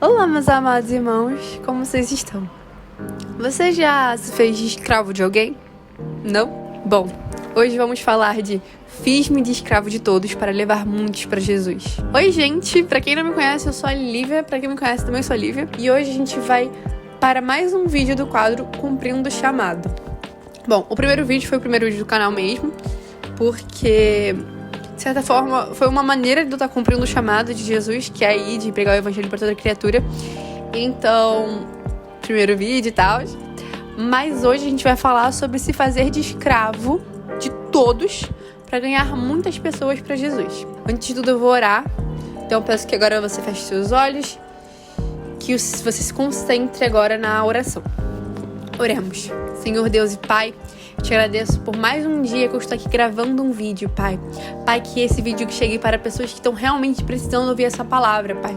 Olá, meus amados irmãos, como vocês estão? Você já se fez de escravo de alguém? Não? Bom, hoje vamos falar de fiz-me de escravo de todos para levar muitos para Jesus. Oi, gente, pra quem não me conhece, eu sou a Lívia, pra quem me conhece também sou a Lívia, e hoje a gente vai para mais um vídeo do quadro Cumprindo o Chamado. Bom, o primeiro vídeo foi o primeiro vídeo do canal mesmo, porque, de certa forma, foi uma maneira de eu estar cumprindo o chamado de Jesus, que é ir de pregar o evangelho para toda criatura. Então, primeiro vídeo e tal. Mas hoje a gente vai falar sobre se fazer de escravo de todos para ganhar muitas pessoas para Jesus. Antes de tudo, eu vou orar. Então, eu peço que agora você feche seus olhos, que você se concentre agora na oração. Oremos. Senhor Deus e Pai, te agradeço por mais um dia que eu estou aqui gravando um vídeo, Pai. Pai, que esse vídeo chegue para pessoas que estão realmente precisando ouvir essa palavra, Pai.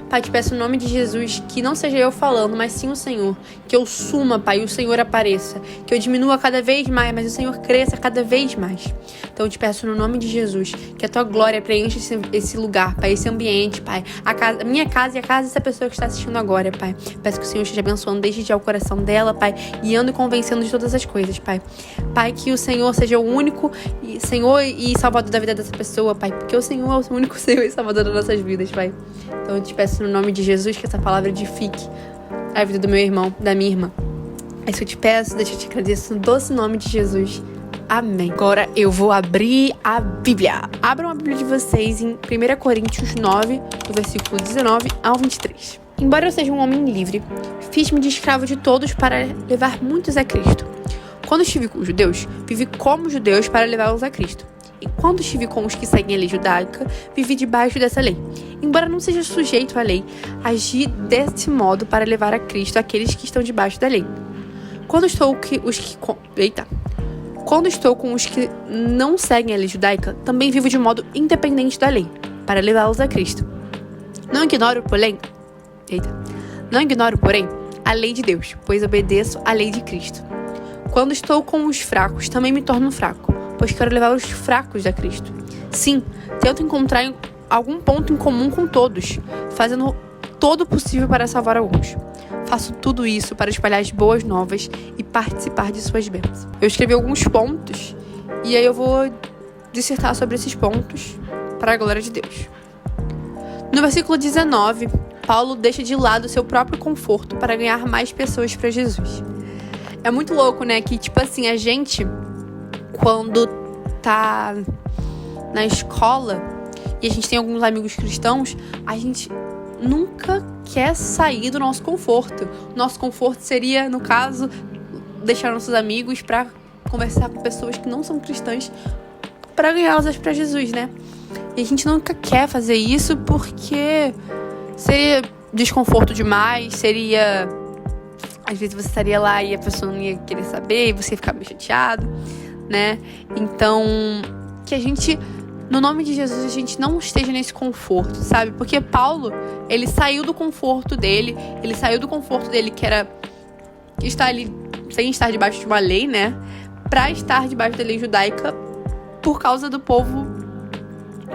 Pai, te peço em nome de Jesus que não seja eu falando, mas sim o Senhor. Que eu suma, Pai, e o Senhor apareça. Que eu diminua cada vez mais, mas o Senhor cresça cada vez mais. Então eu te peço no nome de Jesus que a tua glória preencha esse lugar, Pai, esse ambiente, Pai. A minha casa e a casa dessa pessoa que está assistindo agora, Pai. Peço que o Senhor esteja abençoando desde já o coração dela, Pai, guiando e convencendo de todas as coisas, Pai. Pai, que o Senhor seja o único Senhor e Salvador da vida dessa pessoa, Pai. Porque o Senhor é o único Senhor e Salvador das nossas vidas, Pai. Então eu te peço no nome de Jesus que essa palavra edifique a vida do meu irmão, da minha irmã. É isso que eu te peço, deixa eu te agradecer no doce nome de Jesus. Amém. Agora eu vou abrir a Bíblia. Abram a Bíblia de vocês em 1 Coríntios 9, do versículo 19 ao 23. Embora eu seja um homem livre, fiz-me de escravo de todos para levar muitos a Cristo. Quando estive com os judeus, vivi como judeus para levá-los a Cristo. E quando estive com os que seguem a lei judaica, vivi debaixo dessa lei. Embora não seja sujeito à lei, agi desse modo para levar a Cristo aqueles que estão debaixo da lei. Quando estou com os que não seguem a lei judaica, também vivo de modo independente da lei, para levá-los a Cristo. Não ignoro, porém, a lei de Deus, pois obedeço à lei de Cristo. Quando estou com os fracos, também me torno fraco, pois quero levar os fracos a Cristo. Sim, tento encontrar algum ponto em comum com todos, fazendo todo o possível para salvar alguns. Faço tudo isso para espalhar as boas novas e participar de suas bênçãos. Eu escrevi alguns pontos e aí eu vou dissertar sobre esses pontos para a glória de Deus. No versículo 19, Paulo deixa de lado seu próprio conforto para ganhar mais pessoas para Jesus. É muito louco, né? Que, tipo assim, a gente, quando tá na escola e a gente tem alguns amigos cristãos, a gente nunca quer sair do nosso conforto. Nosso conforto seria, no caso, deixar nossos amigos pra conversar com pessoas que não são cristãs pra ganhá-las pra Jesus, né? E a gente nunca quer fazer isso porque seria desconforto demais, seria... Às vezes você estaria lá e a pessoa não ia querer saber e você ia ficar meio chateado, né? Então, que a gente, no nome de Jesus, a gente não esteja nesse conforto, sabe? Porque Paulo, ele saiu do conforto dele, que era estar ali sem estar debaixo de uma lei, né? Pra estar debaixo da lei judaica por causa do povo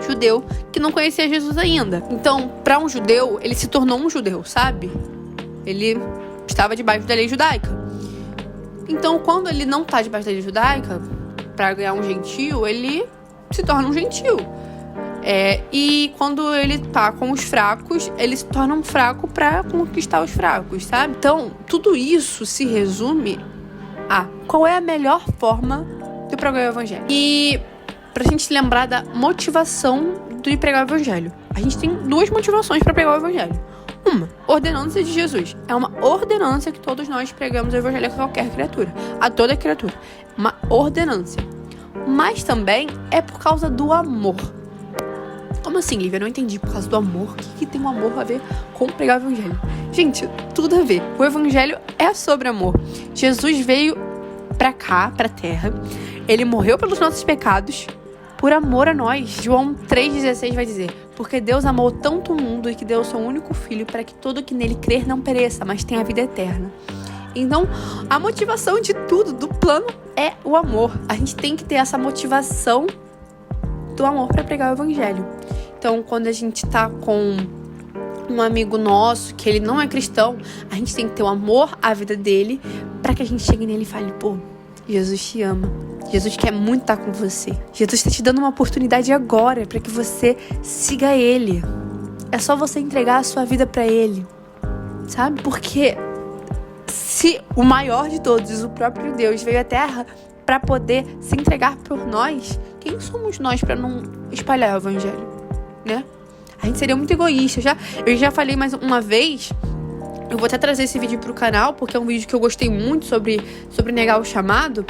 judeu que não conhecia Jesus ainda. Então, pra um judeu, ele se tornou um judeu, sabe? Ele estava debaixo da lei judaica. Então, quando ele não está debaixo da lei judaica, para ganhar um gentio, ele se torna um gentio. E quando ele tá com os fracos, ele se torna um fraco para conquistar os fracos, sabe? Então, tudo isso se resume a qual é a melhor forma de pregar o evangelho. E pra gente lembrar da motivação de pregar o evangelho. A gente tem duas motivações para pregar o evangelho. Uma, ordenança de Jesus. É uma ordenança que todos nós pregamos o evangelho a qualquer criatura, a toda criatura. Uma ordenança. Mas também é por causa do amor. Como assim, Lívia? Eu não entendi. Por causa do amor? O que tem o amor a ver com pregar o evangelho? Gente, tudo a ver. O evangelho é sobre amor. Jesus veio pra cá, pra terra. Ele morreu pelos nossos pecados por amor a nós. João 3,16 vai dizer: porque Deus amou tanto o mundo e que deu o seu único filho para que todo que nele crer não pereça, mas tenha a vida eterna. Então, a motivação de tudo, do plano, é o amor. A gente tem que ter essa motivação do amor para pregar o evangelho. Então, quando a gente tá com um amigo nosso, que ele não é cristão, a gente tem que ter o amor à vida dele, pra que a gente chegue nele e fale, pô, Jesus te ama. Jesus quer muito estar com você. Jesus está te dando uma oportunidade agora para que você siga Ele. É só você entregar a sua vida para Ele, sabe? Porque se o maior de todos, o próprio Deus, veio à Terra para poder se entregar por nós, quem somos nós para não espalhar o Evangelho, né? A gente seria muito egoísta. Eu já falei mais uma vez. Eu vou até trazer esse vídeo pro canal, porque é um vídeo que eu gostei muito sobre negar o chamado.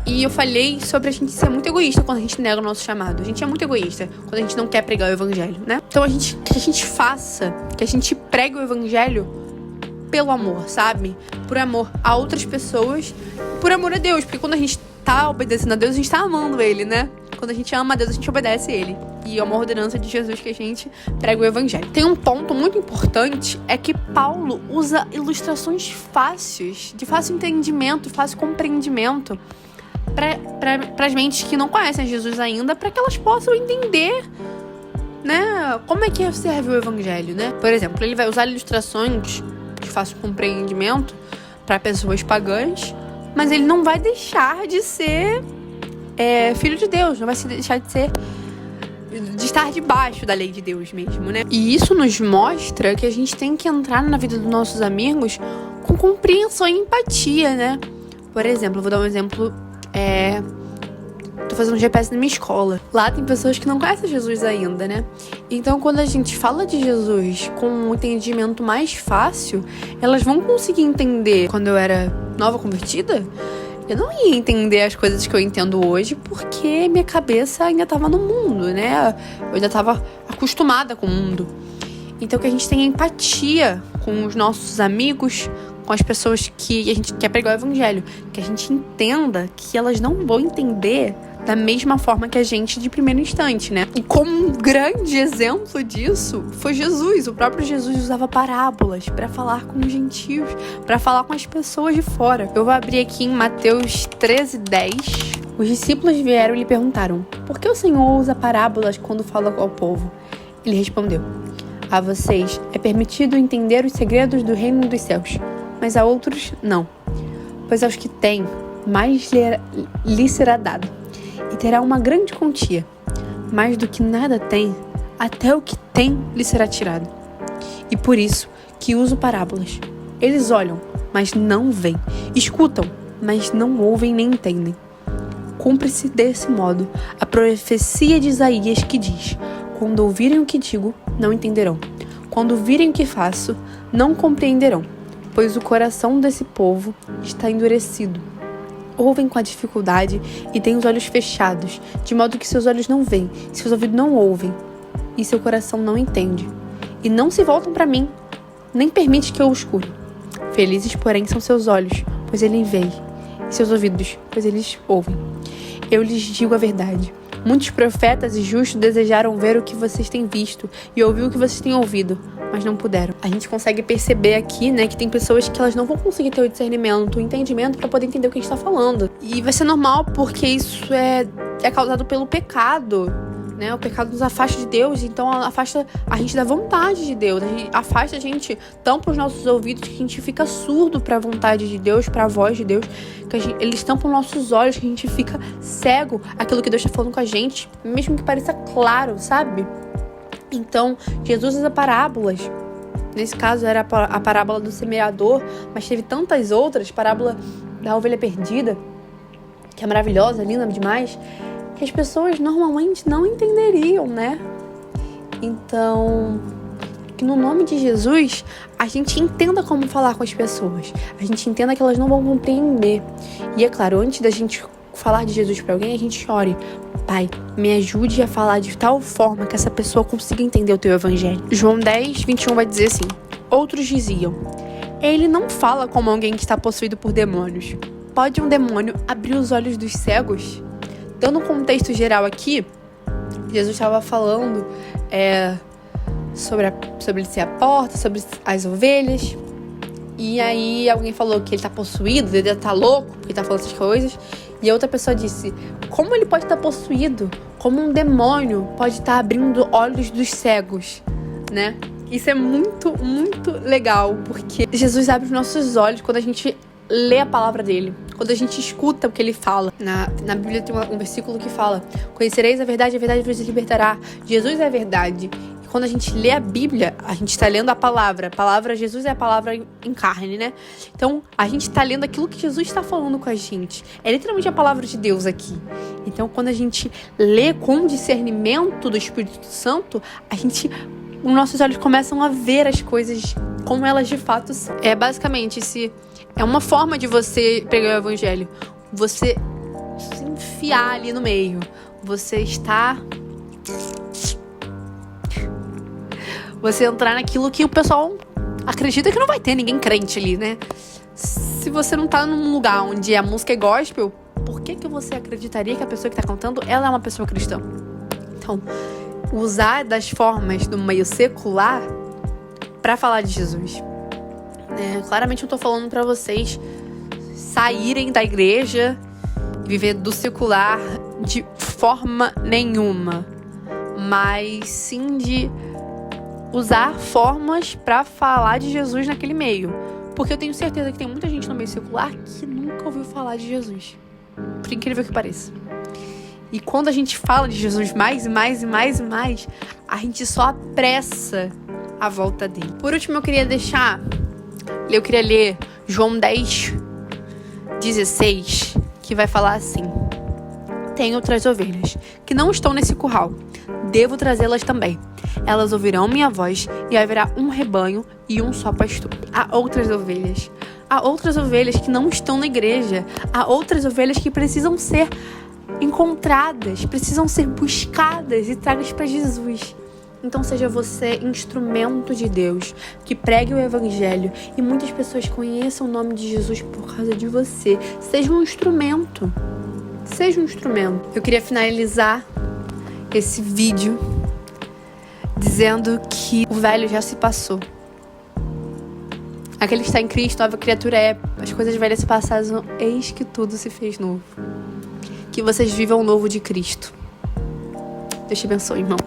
E eu falei sobre a gente ser muito egoísta quando a gente nega o nosso chamado. A gente é muito egoísta quando a gente não quer pregar o evangelho, né? Então que a gente pregue o evangelho pelo amor, sabe? Por amor a outras pessoas, por amor a Deus. Porque quando a gente tá obedecendo a Deus, a gente tá amando Ele, né? Quando a gente ama a Deus, a gente obedece a Ele. E é uma ordenança de Jesus que a gente prega o evangelho. Tem um ponto muito importante, é que Paulo usa ilustrações fáceis, de fácil entendimento, fácil compreendimento, para as mentes que não conhecem Jesus ainda, para que elas possam entender, né, como é que serve o evangelho, né? Por exemplo, ele vai usar ilustrações de fácil compreendimento para pessoas pagãs, mas ele não vai deixar de ser filho de Deus, não vai deixar de estar debaixo da lei de Deus mesmo, né? E isso nos mostra que a gente tem que entrar na vida dos nossos amigos com compreensão e empatia, né? Por exemplo, eu vou dar um exemplo. Tô fazendo um GPS na minha escola. Lá tem pessoas que não conhecem Jesus ainda, né? Então, quando a gente fala de Jesus com um entendimento mais fácil, elas vão conseguir entender. Quando eu era nova convertida, eu não ia entender as coisas que eu entendo hoje, porque minha cabeça ainda tava no mundo, né? Eu ainda tava acostumada com o mundo. Então, que a gente tenha empatia com os nossos amigos, com as pessoas que a gente quer pregar o evangelho. Que a gente entenda que elas não vão entender da mesma forma que a gente de primeiro instante, né? E como um grande exemplo disso foi Jesus. O próprio Jesus usava parábolas para falar com os gentios, para falar com as pessoas de fora. Eu vou abrir aqui em Mateus 13:10. Os discípulos vieram e lhe perguntaram: por que o Senhor usa parábolas quando fala ao povo? Ele respondeu: a vocês é permitido entender os segredos do reino dos céus, mas a outros não. Pois aos que têm, mais lhe será dado, e terá uma grande quantia. Mais do que nada tem, até o que tem lhe será tirado. E por isso que uso parábolas. Eles olham, mas não veem. Escutam, mas não ouvem nem entendem. Cumpre-se desse modo a profecia de Isaías que diz: quando ouvirem o que digo, não entenderão. Quando virem o que faço, não compreenderão. Pois o coração desse povo está endurecido. Ouvem com a dificuldade e têm os olhos fechados, de modo que seus olhos não veem, seus ouvidos não ouvem, e seu coração não entende. E não se voltam para mim, nem permite que eu os cure. Felizes, porém, são seus olhos, pois eles veem, e seus ouvidos, pois eles ouvem. Eu lhes digo a verdade. Muitos profetas e justos desejaram ver o que vocês têm visto e ouvir o que vocês têm ouvido, mas não puderam. A gente consegue perceber aqui, né, que tem pessoas que elas não vão conseguir ter o discernimento, o entendimento para poder entender o que a gente tá falando. E vai ser normal, porque isso é causado pelo pecado, né? O pecado nos afasta de Deus, então afasta a gente da vontade de Deus. Afasta a gente, tampa os nossos ouvidos, que a gente fica surdo para a vontade de Deus, para a voz de Deus. Eles tampam nossos olhos, que a gente fica cego àquilo que Deus está falando com a gente, mesmo que pareça claro, sabe? Então, Jesus usa parábolas. Nesse caso era a parábola do semeador, mas teve tantas outras, parábola da ovelha perdida, que é maravilhosa, linda demais, que as pessoas normalmente não entenderiam, né? Então, que no nome de Jesus, a gente entenda como falar com as pessoas. A gente entenda que elas não vão compreender. E é claro, antes da gente falar de Jesus para alguém, a gente ore: Pai, me ajude a falar de tal forma que essa pessoa consiga entender o teu evangelho. João 10:21 vai dizer assim: outros diziam: ele não fala como alguém que está possuído por demônios. Pode um demônio abrir os olhos dos cegos? Dando um contexto geral aqui, Jesus estava falando sobre ele ser a porta, sobre as ovelhas. E aí alguém falou que ele tá possuído, ele tá louco, porque tá falando essas coisas. E a outra pessoa disse: como ele pode estar possuído? Como um demônio pode estar abrindo olhos dos cegos, né? Isso é muito, muito legal, porque Jesus abre os nossos olhos quando a gente lê a palavra dele, quando a gente escuta o que ele fala. Na Bíblia tem um versículo que fala: conhecereis a verdade vos libertará. Jesus é a verdade. E quando a gente lê a Bíblia, a gente está lendo a palavra. Jesus é a palavra em carne, né? Então, a gente está lendo aquilo que Jesus está falando com a gente. É literalmente a palavra de Deus aqui. Então, quando a gente lê com discernimento do Espírito Santo, os nossos olhos começam a ver as coisas como elas de fato são. Basicamente, é uma forma de você pregar o evangelho. Você se enfiar ali no meio. Você entrar naquilo que o pessoal acredita que não vai ter ninguém crente ali, né? Se você não tá num lugar onde a música é gospel, por que você acreditaria que a pessoa que tá cantando, ela é uma pessoa cristã? Então, usar das formas do meio secular pra falar de Jesus. Claramente eu tô falando pra vocês saírem da igreja e viver do secular de forma nenhuma, mas sim de usar formas pra falar de Jesus naquele meio. Porque eu tenho certeza que tem muita gente no meio secular que nunca ouviu falar de Jesus, por incrível que pareça. E quando a gente fala de Jesus mais e mais e mais e mais, a gente só apressa a volta dele. Por último, eu queria ler João 10:16, que vai falar assim: tenho outras ovelhas que não estão nesse curral, devo trazê-las também. Elas ouvirão minha voz e haverá um rebanho e um só pastor. Há outras ovelhas que não estão na igreja. Há outras ovelhas que precisam ser encontradas, precisam ser buscadas e tragas para Jesus. Então seja você instrumento de Deus, que pregue o evangelho e muitas pessoas conheçam o nome de Jesus por causa de você. Seja um instrumento. Eu queria finalizar esse vídeo dizendo que o velho já se passou. Aquele que está em Cristo, nova criatura é. As coisas velhas se passaram, eis que tudo se fez novo. Que vocês vivam o novo de Cristo. Deus te abençoe, irmão.